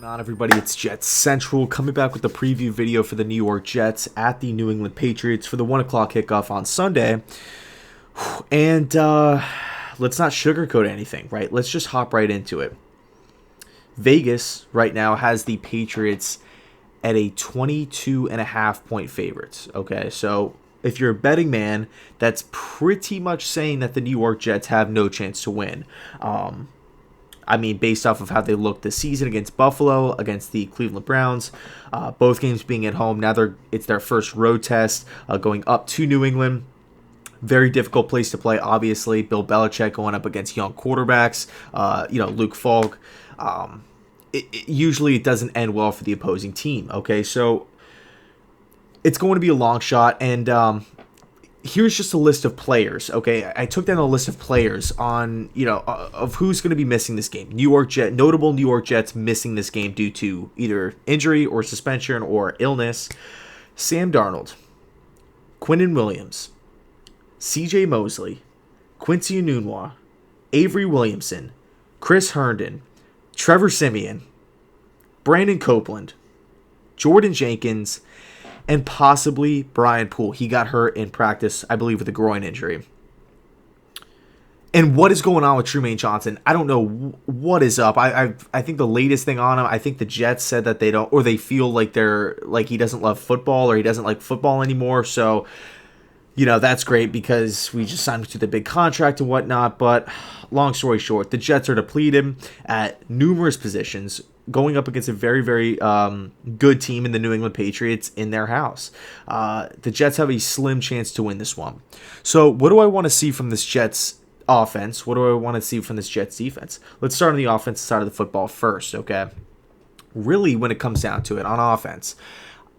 On everybody, it's Jets Central coming back with the preview video for the New York Jets at the New England Patriots for the 1 o'clock kickoff on Sunday. And let's not sugarcoat anything, right? Let's just hop right into it. Vegas right now has the Patriots at a 22.5 point favorites. Okay, so if you're a betting man, that's pretty much saying that the New York Jets have no chance to win. Based off of how they looked this season against Buffalo, against the Cleveland Browns, both games being at home. Now it's their first road test going up to New England. Very difficult place to play, obviously. Bill Belichick going up against young quarterbacks, Luke Falk. Usually it doesn't end well for the opposing team, okay? So it's going to be a long shot, and here's just a list of players, okay? I took down a list of players on, of who's going to be missing this game. Notable New York Jets missing this game due to either injury or suspension or illness. Sam Darnold, Quinnen Williams, C.J. Mosley, Quincy Enunwa, Avery Williamson, Chris Herndon, Trevor Siemian, Brandon Copeland, Jordan Jenkins, and possibly Brian Poole. He got hurt in practice, I believe, with a groin injury. And what is going on with Trumaine Johnson? I don't know what is up. I think the latest thing on him, I think the Jets said that they don't, or they feel like he doesn't love football, or he doesn't like football anymore. So, that's great because we just signed him to the big contract and whatnot. But long story short, the Jets are depleted at numerous positions, going up against a very, very good team in the New England Patriots in their house. The Jets have a slim chance to win this one. So what do I want to see from this Jets offense? What do I want to see from this Jets defense? Let's start on the offensive side of the football first, okay? Really, when it comes down to it, on offense,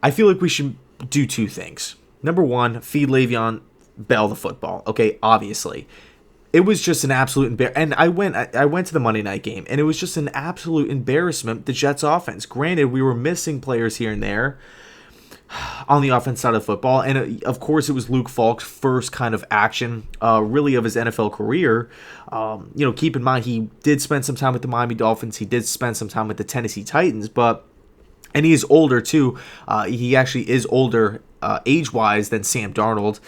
I feel like we should do two things. Number one, feed Le'Veon Bell the football, okay, obviously. It was just an absolute embarrassment. And I went to the Monday night game, and it was just an absolute embarrassment, the Jets offense. Granted, we were missing players here and there on the offense side of football. And of course, it was Luke Falk's first kind of action, really, of his NFL career. Keep in mind, he did spend some time with the Miami Dolphins. He did spend some time with the Tennessee Titans, and he is older too. He actually is older age-wise than Sam Darnold.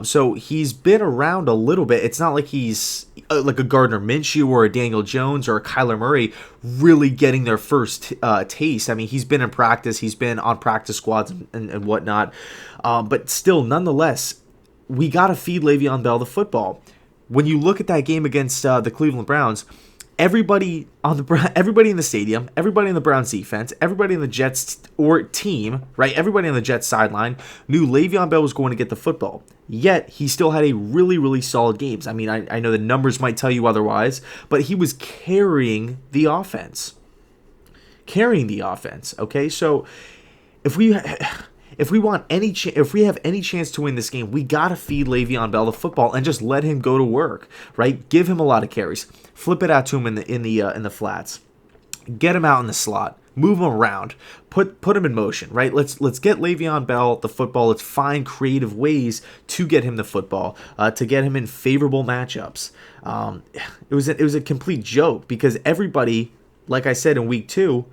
So he's been around a little bit. It's not like he's like a Gardner Minshew or a Daniel Jones or a Kyler Murray really getting their first taste. I mean, he's been in practice. He's been on practice squads and whatnot. But still, nonetheless, we got to feed Le'Veon Bell the football. When you look at that game against the Cleveland Browns, everybody in the stadium, everybody in the Browns defense, everybody in the Jets or team, right? Everybody on the Jets sideline knew Le'Veon Bell was going to get the football. Yet he still had a really, really solid games. I mean, I know the numbers might tell you otherwise, but he was carrying the offense. Okay, so if we have any chance to win this game, we gotta feed Le'Veon Bell the football and just let him go to work, right? Give him a lot of carries, flip it out to him in the flats, get him out in the slot, move him around, put him in motion, right? Let's get Le'Veon Bell the football. Let's find creative ways to get him the football, to get him in favorable matchups. It was a complete joke because everybody, like I said in week 2.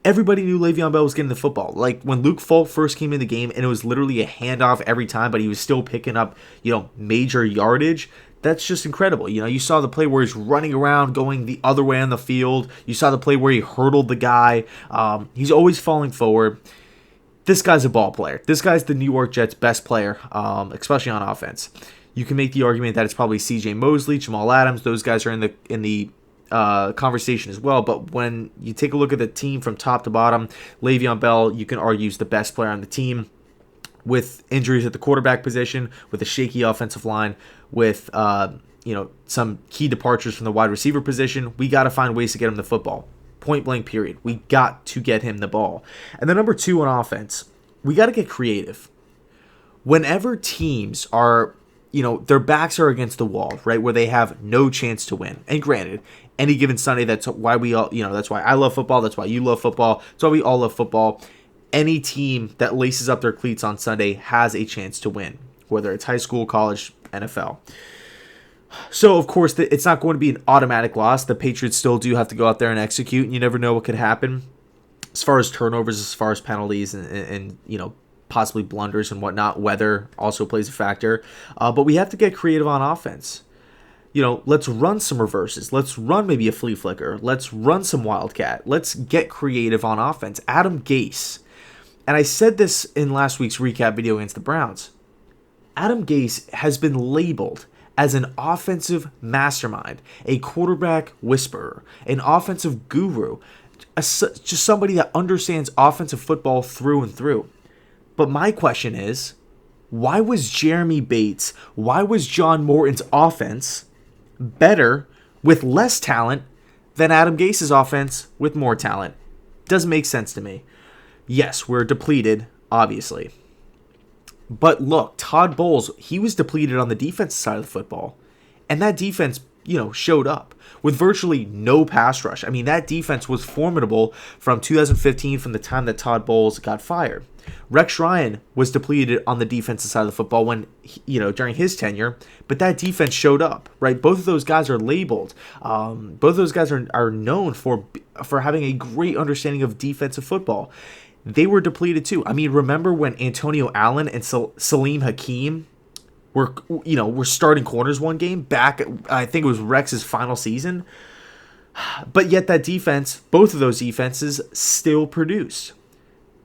Everybody knew Le'Veon Bell was getting the football. Like when Luke Falk first came in the game and it was literally a handoff every time, but he was still picking up, major yardage. That's just incredible. You saw the play where he's running around going the other way on the field. You saw the play where he hurdled the guy. He's always falling forward. This guy's a ball player. This guy's the New York Jets' best player, especially on offense. You can make the argument that it's probably C.J. Mosley, Jamal Adams. Those guys are in the conversation as well, but when you take a look at the team from top to bottom, Le'Veon Bell, you can argue, is the best player on the team. With injuries at the quarterback position, with a shaky offensive line, with some key departures from the wide receiver position, we got to find ways to get him the football. Point blank period. We got to get him the ball. And then number 2 on offense, we got to get creative. Whenever teams are their backs are against the wall, right, where they have no chance to win. And granted, any given Sunday, that's why we all, that's why I love football. That's why you love football. That's why we all love football. Any team that laces up their cleats on Sunday has a chance to win, whether it's high school, college, NFL. So, of course, it's not going to be an automatic loss. The Patriots still do have to go out there and execute, and you never know what could happen. as far as turnovers, as far as penalties, and possibly blunders and whatnot. Weather also plays a factor. But we have to get creative on offense. Let's run some reverses. Let's run maybe a flea flicker. Let's run some wildcat. Let's get creative on offense. Adam Gase, and I said this in last week's recap video against the Browns, Adam Gase has been labeled as an offensive mastermind, a quarterback whisperer, an offensive guru, just somebody that understands offensive football through and through. But my question is, why was Jeremy Bates, why was John Morton's offense better with less talent than Adam Gase's offense with more talent? Doesn't make sense to me. Yes, we're depleted, obviously. But look, Todd Bowles, he was depleted on the defensive side of the football. And that defense, showed up with virtually no pass rush. I mean, that defense was formidable from 2015, from the time that Todd Bowles got fired. Rex Ryan was depleted on the defensive side of the football when, during his tenure, but that defense showed up, right? Both of those guys are labeled. Both of those guys are known for having a great understanding of defensive football. They were depleted too. I mean, remember when Antonio Allen and Salim Hakeem were starting corners one game back, I think it was Rex's final season. But yet that defense, both of those defenses still produce.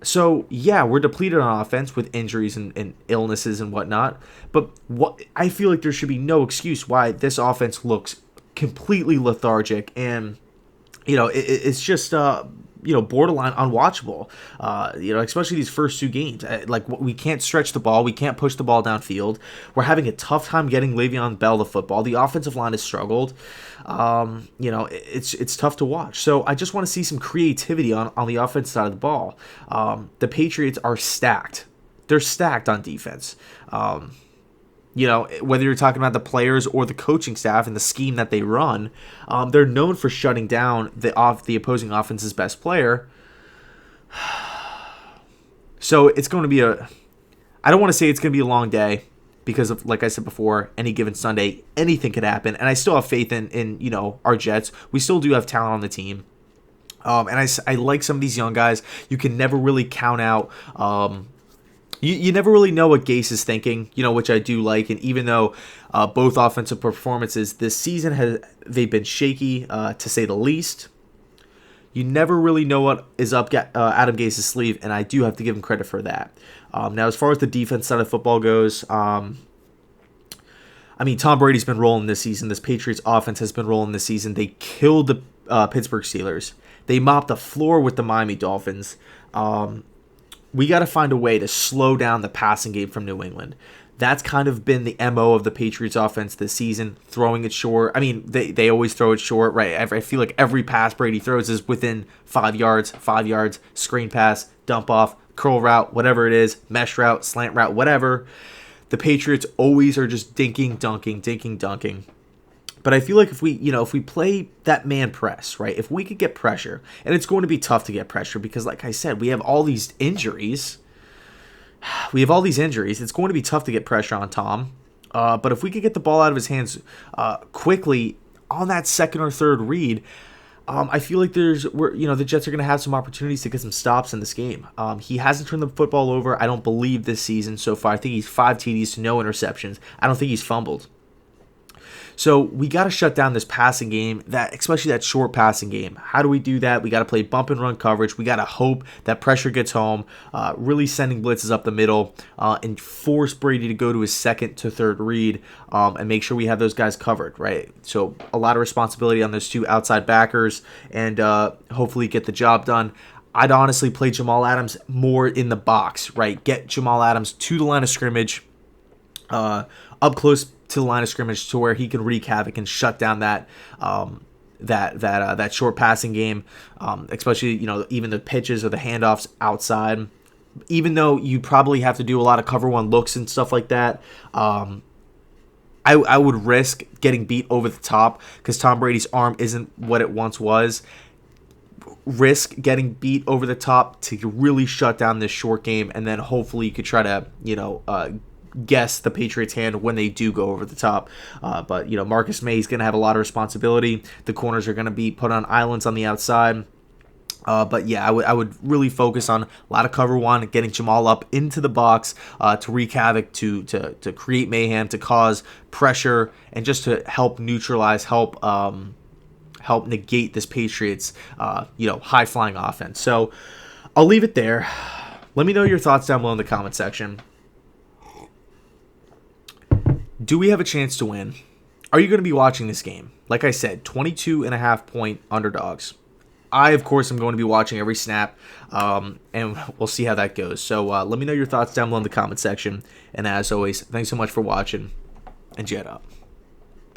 So, yeah, we're depleted on offense with injuries and illnesses and whatnot. But I feel like there should be no excuse why this offense looks completely lethargic. And, it's just, borderline unwatchable, especially these first two games. We can't stretch the ball. We can't push the ball downfield. We're having a tough time getting Le'Veon Bell the football. The offensive line has struggled. It's tough to watch. So I just want to see some creativity on the offensive side of the ball. The Patriots are stacked. They're stacked on defense. Whether you're talking about the players or the coaching staff and the scheme that they run, they're known for shutting down the opposing offense's best player. So it's going to be I don't want to say it's going to be a long day because of, like I said before, any given Sunday, anything could happen. And I still have faith in our Jets. We still do have talent on the team. And I like some of these young guys. You can never really count out. You never really know what Gase is thinking, which I do like. And even though both offensive performances this season they've been shaky, to say the least, you never really know what is up Adam Gase's sleeve, and I do have to give him credit for that. Now, as far as the defense side of football goes, Tom Brady's been rolling this season. This Patriots offense has been rolling this season. They killed the Pittsburgh Steelers. They mopped the floor with the Miami Dolphins. We got to find a way to slow down the passing game from New England. That's kind of been the MO of the Patriots offense this season, throwing it short. I mean, they always throw it short, right? I feel like every pass Brady throws is within 5 yards, screen pass, dump off, curl route, whatever it is, mesh route, slant route, whatever. The Patriots always are just dinking, dunking. But I feel like if we play that man press, right? If we could get pressure, and it's going to be tough to get pressure because, like I said, we have all these injuries. It's going to be tough to get pressure on Tom. But if we could get the ball out of his hands quickly on that second or third read, I feel like the Jets are going to have some opportunities to get some stops in this game. He hasn't turned the football over, I don't believe, this season so far. I think he's 5 TDs to no interceptions. I don't think he's fumbled. So we got to shut down this passing game, especially that short passing game. How do we do that? We got to play bump and run coverage. We got to hope that pressure gets home, really sending blitzes up the middle, and force Brady to go to his second to third read, and make sure we have those guys covered, right? So a lot of responsibility on those two outside backers, and hopefully get the job done. I'd honestly play Jamal Adams more in the box, right? Get Jamal Adams to the line of scrimmage, up close to the line of scrimmage to where he can wreak havoc and shut down that short passing game, especially even the pitches or the handoffs outside. Even though you probably have to do a lot of cover one looks and stuff like that, I would risk getting beat over the top because Tom Brady's arm isn't what it once was. Risk getting beat over the top to really shut down this short game, and then hopefully you could try to guess the Patriots' hand when they do go over the top. But Marcus May is going to have a lot of responsibility. The corners are going to be put on islands on the outside. But yeah, I would really focus on a lot of cover one, getting Jamal up into the box to wreak havoc, to create mayhem, to cause pressure, and just to help neutralize, help negate this Patriots high flying offense. So I'll leave it there. Let me know your thoughts down below in the comment section. Do we have a chance to win? Are you going to be watching this game? Like I said, 22.5-point underdogs. I, of course, am going to be watching every snap, and we'll see how that goes. So let me know your thoughts down below in the comment section. And as always, thanks so much for watching, and Jet up.